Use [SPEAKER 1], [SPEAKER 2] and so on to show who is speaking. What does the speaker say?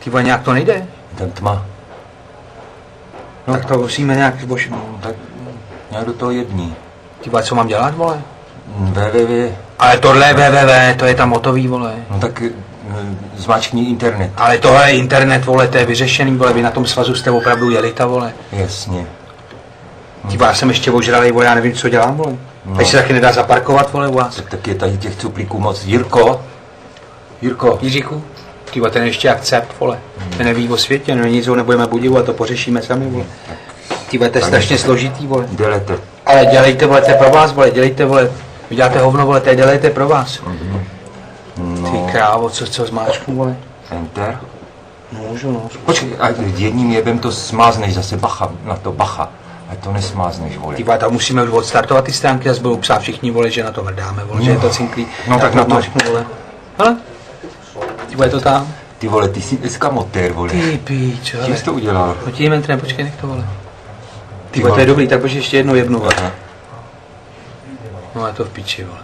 [SPEAKER 1] Ty vole, nějak to nejde.
[SPEAKER 2] Ten tma.
[SPEAKER 1] No, tak to musíme nějak zbožit.
[SPEAKER 2] Tak nějak do toho jední.
[SPEAKER 1] Ty vole, co mám dělat, vole?
[SPEAKER 2] www.
[SPEAKER 1] Ale tohle www, to je tam hotový, vole.
[SPEAKER 2] No tak zmáčkni internet.
[SPEAKER 1] Ale tohle je internet, vole, to je vyřešený, vole, vy na tom svazu jste opravdu jeli, ta, vole.
[SPEAKER 2] Jasně.
[SPEAKER 1] Ty vole, já jsem ještě ožralej, vole, já nevím, co dělám, vole.
[SPEAKER 2] No.
[SPEAKER 1] Teď se taky nedá zaparkovat, vole, u vás.
[SPEAKER 2] Tak je tady těch cuplíků moc. Jirko.
[SPEAKER 1] Jiříku, ty vole, ten ještě akcept, vole. Ten neví o světě, no nic ho nebudeme budit, to pořešíme sami, vole. Ty vole, to je strašně složitý, vole.
[SPEAKER 2] Dělejte.
[SPEAKER 1] Ale dělejte, vole, to je pro vás, vole, dělejte, vole. Vy děláte hovno, vole, to je dělejte pro vás.
[SPEAKER 2] No.
[SPEAKER 1] Ty krávo, co zmáčknu, vole.
[SPEAKER 2] Enter.
[SPEAKER 1] Můžu, no.
[SPEAKER 2] Počkej, a jedním jebem to smázneš zase, bacha, na to bacha. A to nesmázneš, vole.
[SPEAKER 1] Ty vole, tam musíme už odstartovat ty stránky, zase budou psát všichni, vole, že na to vrdáme, vole, že je to cinklý.
[SPEAKER 2] No tak na to.
[SPEAKER 1] Zmáčknu, vole. Hele, ty vole, to tam.
[SPEAKER 2] Ty vole, ty jsi eskamotér, vole.
[SPEAKER 1] Ty píč,
[SPEAKER 2] Čím jsi to udělal?
[SPEAKER 1] Tím entrem, počkej, nech to, vole. Ty
[SPEAKER 2] Ty
[SPEAKER 1] vole, to
[SPEAKER 2] vole.
[SPEAKER 1] je dobrý, tak počkej ještě jednou jebnu, vole.
[SPEAKER 2] Aha.
[SPEAKER 1] No je to v piči, vole.